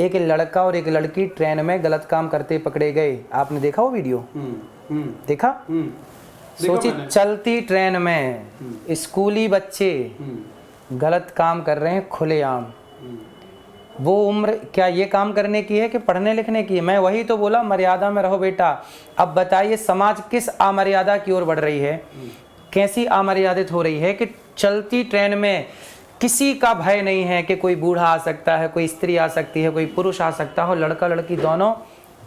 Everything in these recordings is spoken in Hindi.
एक लड़का और एक लड़की ट्रेन में गलत काम करते पकड़े गए। आपने देखा वो वीडियो? देखा? सोचिए, चलती ट्रेन में स्कूली बच्चे गलत काम कर रहे हैं खुलेआम। वो उम्र क्या ये काम करने की है कि पढ़ने लिखने की है? मैं वही तो बोला, मर्यादा में रहो बेटा। अब बताइए समाज किस अमर्यादा की ओर बढ़ रही है, कैसी अमर्यादित हो रही है कि चलती ट्रेन में किसी का भय नहीं है कि कोई बूढ़ा आ सकता है, कोई स्त्री आ सकती है, कोई पुरुष आ सकता हो, लड़का लड़की दोनों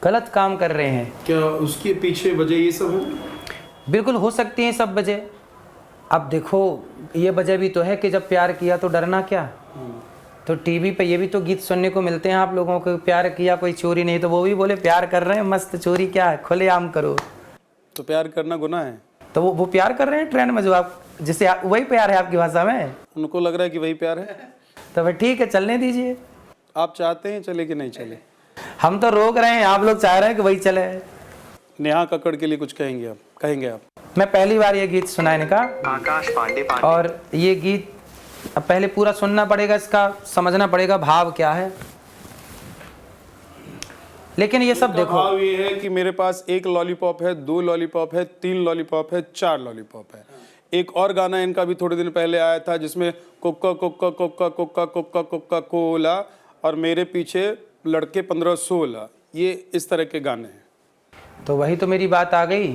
गलत काम कर रहे हैं। क्या उसके पीछे वजह ये सब है? बिल्कुल हो सकती है सब वजह। अब देखो, ये वजह भी तो है कि जब प्यार किया तो डरना क्या। तो टीवी पे ये भी तो गीत सुनने को मिलते हैं आप लोगों को, प्यार किया कोई चोरी नहीं, तो वो भी बोले प्यार कर रहे हैं मस्त, चोरी क्या है, खुलेआम करो। तो प्यार करना गुनाह है? तो वो प्यार कर रहे हैं ट्रेन में, जो आप जिसे वही प्यार है आपकी भाषा में। उनको लग रहा है कि वही प्यार है, तो फिर ठीक है, चलने दीजिए। आप चाहते हैं चले कि नहीं चले? हम तो रोक रहे हैं, आप लोग चाह रहे हैं कि वही चले। नेहा कक्कड़ के लिए कुछ कहेंगे आप? मैं पहली बार ये गीत सुना इनका, आकाश पांडे। और ये गीत अब पहले पूरा सुनना पड़ेगा, इसका समझना पड़ेगा भाव क्या है। लेकिन ये सब देखो, भाव ये है कि मेरे पास 1 लॉलीपॉप है, 2 लॉलीपॉप है, 3 लॉलीपॉप है, 4 लॉलीपॉप है। एक और गाना इनका भी थोड़े दिन पहले आया था जिसमें Coca Coca Coca Coca Coca Coca Cola और मेरे पीछे लड़के 15-16, ये इस तरह के गाने हैं। तो वही तो मेरी बात आ गई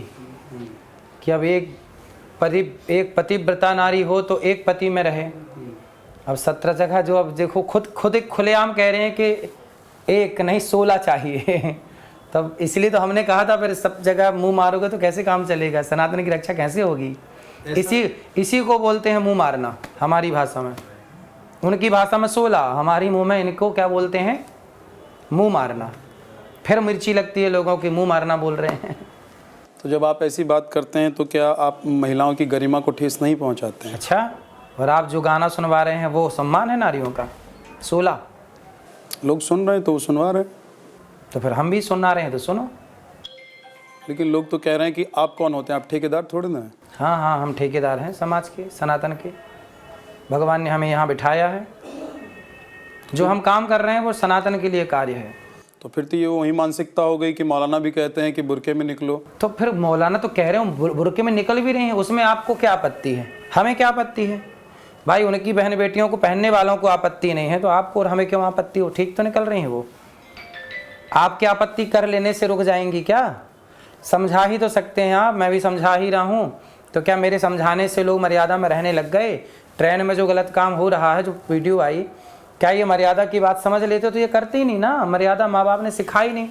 कि अब एक पतिव्रता नारी हो तो एक पति में रहे। अब 17 जगह जो, अब देखो खुद एक खुलेआम कह रहे हैं कि एक नहीं 16 चाहिए। तब इसलिए तो हमने कहा था फिर सब जगह मुंह मारोगे तो कैसे काम चलेगा, सनातन की रक्षा कैसे होगी। इसी को बोलते हैं मुंह मारना हमारी भाषा में। उनकी भाषा में 16, हमारी मुंह में इनको क्या बोलते हैं, मुंह मारना। फिर मिर्ची लगती है लोगों की, मुंह मारना बोल रहे हैं। तो जब आप ऐसी बात करते हैं तो क्या आप महिलाओं की गरिमा को ठेस नहीं पहुंचाते हैं? अच्छा, और आप जो गाना सुनवा रहे हैं वो सम्मान है नारियों का? 16 लोग सुन रहे हैं तो वो सुनवा रहे हैं, तो फिर हम भी सुना रहे हैं तो सुनो। लेकिन लोग तो कह रहे हैं कि आप कौन होते हैं, आप ठेकेदार थोड़े ना हैं। हाँ हाँ, हम ठेकेदार हैं समाज के, सनातन के। भगवान ने हमें यहाँ बिठाया है, जो हम काम कर रहे हैं वो सनातन के लिए कार्य है। तो फिर तो ये वही मानसिकता हो गई कि मौलाना भी कहते हैं कि बुरके में निकलो। तो फिर मौलाना तो कह रहे हो बुरके में निकल भी रहे हैं, उसमें आपको क्या आपत्ति है? हमें क्या आपत्ति है भाई? उनकी बहन बेटियों को, पहनने वालों को आपत्ति नहीं है तो आपको और हमें क्यों आपत्ति हो? ठीक तो निकल रही हैं वो। आपकी आपत्ति कर लेने से रुक जाएंगी क्या? समझा ही तो सकते हैं आप, मैं भी समझा ही रहा हूँ। तो क्या मेरे समझाने से लोग मर्यादा में रहने लग गए? ट्रेन में जो गलत काम हो रहा है, जो वीडियो आई, क्या ये मर्यादा की बात समझ लेते तो ये करते ही नहीं ना। मर्यादा माँ बाप ने सिखाई नहीं।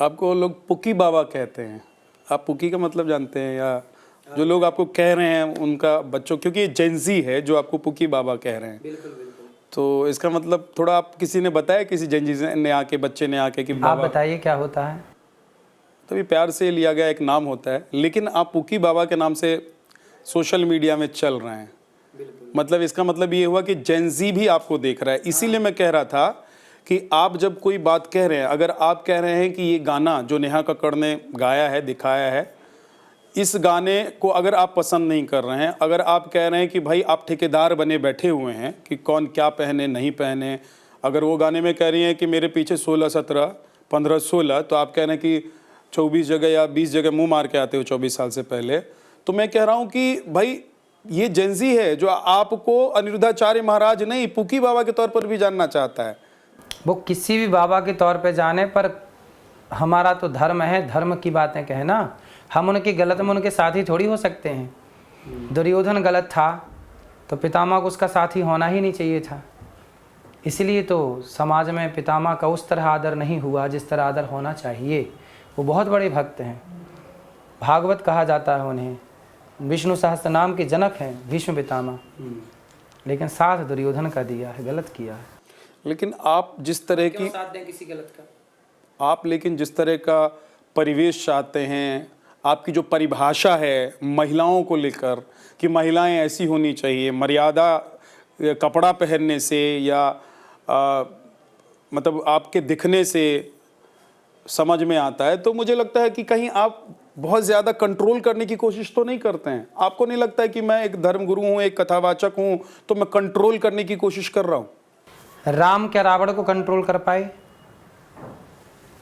आपको लोग पुकी बाबा कहते हैं, आप पुकी का मतलब जानते हैं? या जो लोग आपको कह रहे हैं उनका बच्चों, क्योंकि ये जेंजी है जो आपको पुकी बाबा कह रहे हैं। बिल्कुल बिल्कुल। तो इसका मतलब थोड़ा आप किसी ने बताया, किसी जेंजी ने आके, बच्चे ने आके कि आप बाबा, बताइए क्या होता है? तभी प्यार से लिया गया एक नाम होता है, लेकिन आप पुकी बाबा के नाम से सोशल मीडिया में चल रहे हैं। मतलब इसका मतलब ये हुआ कि जेंजी भी आपको देख रहा है। इसीलिए मैं कह रहा था कि आप जब कोई बात कह रहे हैं, अगर आप कह रहे हैं कि ये गाना जो नेहा कक्कड़ ने गाया है, दिखाया है, इस गाने को अगर आप पसंद नहीं कर रहे हैं, अगर आप कह रहे हैं कि भाई आप ठेकेदार बने बैठे हुए हैं कि कौन क्या पहने नहीं पहने, अगर वो गाने में कह रही हैं कि मेरे पीछे 16, 17, 15, 16, तो आप कह रहे हैं कि 24 जगह या 20 जगह मुंह मार के आते हो 24 साल से पहले, तो मैं कह रहा हूँ कि भाई ये जेंजी है जो आपको अनिरुद्धाचार्य महाराज नहीं, पुकी बाबा के तौर पर भी जानना चाहता है। वो किसी भी बाबा के तौर पे जाने, पर हमारा तो धर्म है, धर्म की बातें कहना। हम उनकी गलत में उनके साथी थोड़ी हो सकते हैं। दुर्योधन गलत था तो पितामह को उसका साथी होना ही नहीं चाहिए था। इसलिए तो समाज में पितामह का उस तरह आदर नहीं हुआ जिस तरह आदर होना चाहिए। वो बहुत बड़े भक्त हैं, भागवत कहा जाता है उन्हें, विष्णु सहस्त्र नाम के जनक हैं भीष्म पितामह, लेकिन साथ दुर्योधन का दिया है, गलत किया है। लेकिन आप जिस तरह की साथ दें किसी गलत का? आप लेकिन जिस तरह का परिवेश चाहते हैं, आपकी जो परिभाषा है महिलाओं को लेकर कि महिलाएं ऐसी होनी चाहिए, मर्यादा कपड़ा पहनने से या मतलब आपके दिखने से समझ में आता है, तो मुझे लगता है कि कहीं आप बहुत ज़्यादा कंट्रोल करने की कोशिश तो नहीं करते हैं। आपको नहीं लगता है कि मैं एक धर्मगुरु हूँ, एक कथावाचक हूँ, तो मैं कंट्रोल करने की कोशिश कर रहा हूँ? राम क्या रावण को कंट्रोल कर पाए?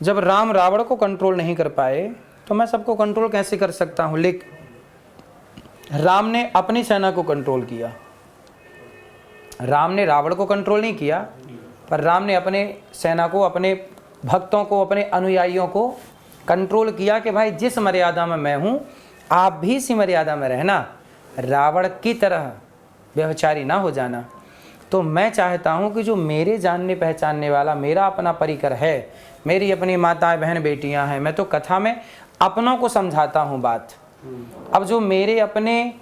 जब राम रावण को कंट्रोल नहीं कर पाए तो मैं सबको कंट्रोल कैसे कर सकता हूं? लेकिन राम ने अपनी सेना को कंट्रोल किया। राम ने रावण को कंट्रोल नहीं किया, पर राम ने अपने सेना को, अपने भक्तों को, अपने अनुयायियों को कंट्रोल किया कि भाई जिस मर्यादा में मैं हूं आप भी इसी मर्यादा में रहना, रावण की तरह व्यभिचारी ना हो जाना। तो मैं चाहता हूं कि जो मेरे जानने पहचानने वाला, मेरा अपना परिकर है, मेरी अपनी माताएं बहन बेटियां हैं, मैं तो कथा में अपनों को समझाता हूं बात। अब जो मेरे अपने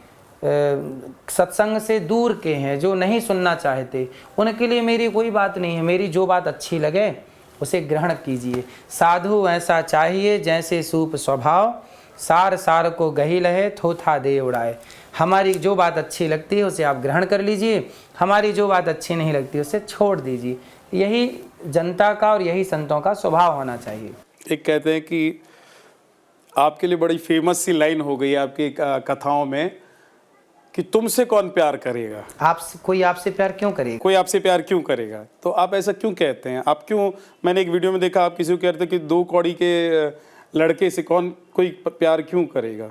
सत्संग से दूर के हैं, जो नहीं सुनना चाहते, उनके लिए मेरी कोई बात नहीं है। मेरी जो बात अच्छी लगे उसे ग्रहण कीजिए। साधु ऐसा चाहिए जैसे सूप स्वभाव, सार सार को गही लहे थोथा दे उड़ाए। हमारी जो बात अच्छी लगती है उसे आप ग्रहण कर लीजिए, हमारी जो बात अच्छी नहीं लगती उसे छोड़ दीजिए। यही जनता का और यही संतों का स्वभाव होना चाहिए। एक कहते हैं कि आपके लिए बड़ी फेमस सी लाइन हो गई आपकी कथाओं में कि तुमसे कौन प्यार करेगा। कोई आपसे प्यार क्यों करेगा? कोई आपसे प्यार क्यों करेगा? तो आप ऐसा क्यों कहते हैं? आप क्यों, मैंने एक वीडियो में देखा आप किसी को कहते हैं कि 2 कौड़ी के लड़के से कोई प्यार क्यों करेगा?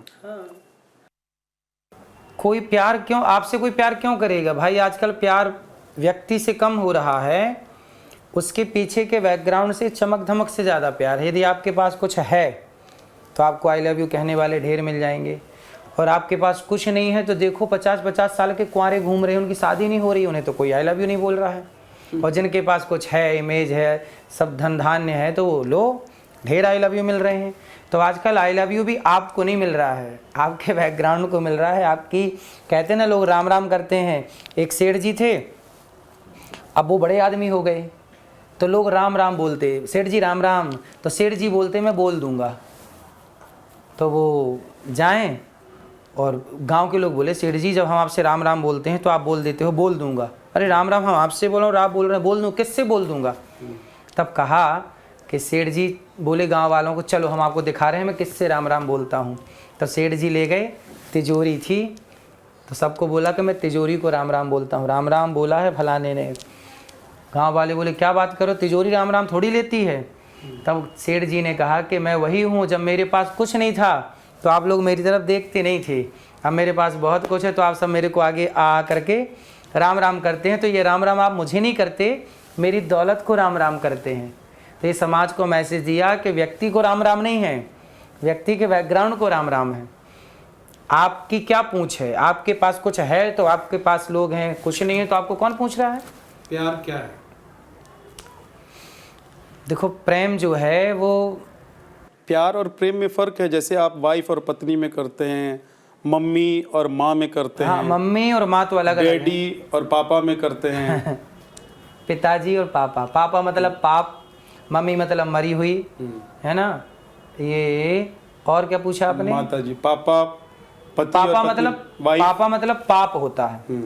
कोई प्यार क्यों, आपसे कोई प्यार क्यों करेगा? भाई आजकल प्यार व्यक्ति से कम हो रहा है, उसके पीछे के बैकग्राउंड से, चमक धमक से ज़्यादा प्यार है। यदि आपके पास कुछ है तो आपको आई लव यू कहने वाले ढेर मिल जाएंगे, और आपके पास कुछ नहीं है तो देखो 50-50 साल के कुंवारे घूम रहे हैं, उनकी शादी नहीं हो रही, उन्हें तो कोई आई लव यू नहीं बोल रहा है। और जिनके पास कुछ है, इमेज है, सब धन धान्य है, तो वो लो ढेर आई लव यू मिल रहे हैं। तो आजकल आई लव यू भी आपको नहीं मिल रहा है, आपके बैकग्राउंड को मिल रहा है। आपकी, कहते हैं ना लोग राम राम करते हैं। एक सेठ जी थे, अब वो बड़े आदमी हो गए तो लोग राम राम बोलते, सेठ जी राम राम, तो सेठ जी बोलते मैं बोल दूंगा। तो वो जाएं और गांव के लोग बोले सेठ जी जब हम आपसे राम राम बोलते हैं तो आप बोल देते हो बोल दूंगा। अरे राम राम हम आपसे बोल रहे हो, आप बोल रहे हैं बोल दूँ, किससे बोल दूंगा? तब कहा कि सेठ जी बोले गांव वालों को चलो हम आपको दिखा रहे हैं मैं किससे राम राम बोलता हूँ। तो सेठ जी ले गए, तिजोरी थी, तो सबको बोला कि मैं तिजोरी को राम राम बोलता हूँ। राम राम बोला है फलाने ने। गांव वाले बोले क्या बात करो, तिजोरी राम राम थोड़ी लेती है। तब सेठ जी ने कहा कि मैं वही हूँ, जब मेरे पास कुछ नहीं था तो आप लोग मेरी तरफ देखते नहीं थे, अब मेरे पास बहुत कुछ है तो आप सब मेरे को आगे आ करके राम राम करते हैं। तो ये राम राम आप मुझे नहीं करते, मेरी दौलत को राम राम करते हैं। तो ये समाज को मैसेज दिया कि व्यक्ति को राम राम नहीं है, व्यक्ति के बैकग्राउंड को राम राम है। आपकी क्या पूछ है? आपके पास कुछ है तो आपके पास लोग हैं, कुछ नहीं है तो आपको कौन पूछ रहा है? प्यार क्या है? देखो प्रेम जो है वो, प्यार और प्रेम में फ़र्क है। जैसे आप वाइफ और पत्नी में करते हैं, मम्मी और माँ में करते हैं। मम्मी और माँ तो अलग अलग है। डैडी और पापा में करते हैं। पिताजी और पापा, पापा मतलब पाप, मम्मी मतलब मरी हुई, है ना। ये और क्या पूछा आपने? माता जी, पापा, पति पापा और मतलब वाइफ। पापा मतलब पाप होता है।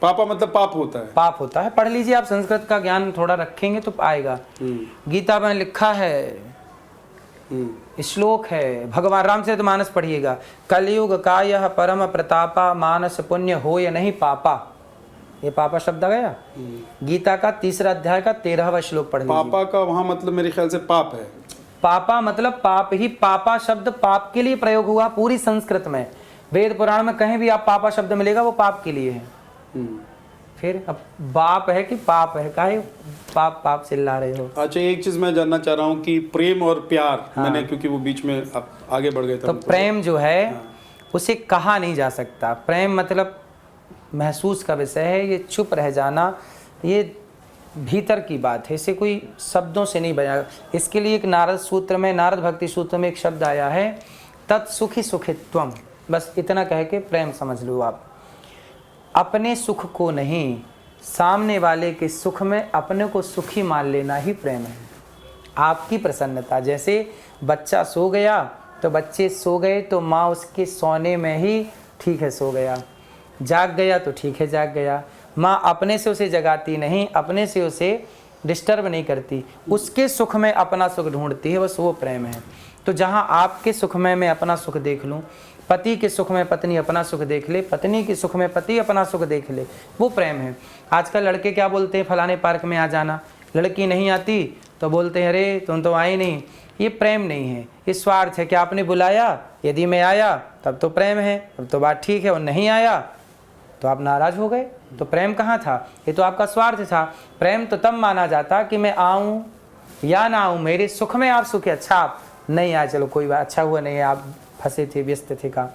पापा मतलब पाप होता है। पाप होता है, पढ़ लीजिए आप, संस्कृत का ज्ञान थोड़ा रखेंगे तो आएगा। गीता में लिखा है, श्लोक है, भगवान रामचरितमानस पढ़िएगा, कलयुग का यह परम प्रतापा, मानस पुण्य हो या नहीं पापा। ये पापा शब्द आ गया गीता का 3 अध्याय का 13वां श्लोक पढ़ लीजिए। पापा का वहां मतलब मेरे ख्याल से पाप है। पापा मतलब पाप ही, पापा शब्द पाप के लिए प्रयोग हुआ पूरी संस्कृत में। वेद पुराण में कहीं भी आप पापा शब्द मिलेगा वो पाप के लिए है। फिर अब बाप है कि पाप है, काहे पाप पाप चिल्ला रहे हो? अच्छा, एक चीज मैं जानना चाह रहा हूँ कि प्रेम और प्यार, मैंने क्योंकि वो बीच में आप आगे बढ़ गए थे। तो प्रेम जो है उसे कहा नहीं जा सकता। प्रेम मतलब महसूस का विषय है, ये चुप रह जाना, ये भीतर की बात है, इसे कोई शब्दों से नहीं बयां। इसके लिए एक नारद सूत्र में, नारद भक्ति सूत्र में एक शब्द आया है, तत्सुखी सुखित्वम। बस इतना कह के प्रेम समझ लो आप। अपने सुख को नहीं, सामने वाले के सुख में अपने को सुखी मान लेना ही प्रेम है। आपकी प्रसन्नता, जैसे बच्चा सो गया तो बच्चे सो गए तो माँ उसके सोने में ही ठीक है सो गया, जाग गया तो ठीक है जाग गया। माँ अपने से उसे जगाती नहीं, अपने से उसे डिस्टर्ब नहीं करती, उसके सुख में अपना सुख ढूंढती है, बस वो प्रेम है। तो जहाँ आपके सुख में मैं अपना सुख देख लूँ, पति के सुख में पत्नी अपना सुख देख ले, पत्नी के सुख में पति अपना सुख देख ले, वो प्रेम है। आजकल लड़के क्या बोलते हैं, फलाने पार्क में आ जाना, लड़की नहीं आती तो बोलते हैं अरे तुम तो आई नहीं। ये प्रेम नहीं है, ये स्वार्थ है कि आपने बुलाया, यदि मैं आया तब तो प्रेम है, तब तो बात ठीक है, और नहीं आया तो आप नाराज हो गए, तो प्रेम कहाँ था? ये तो आपका स्वार्थ था। प्रेम तो तब माना जाता कि मैं आऊँ या ना आऊँ, मेरे सुख में आप सुखी। अच्छा आप नहीं आए, चलो कोई बात, अच्छा हुआ नहीं है, आप फंसे थे, व्यस्त थे, कहा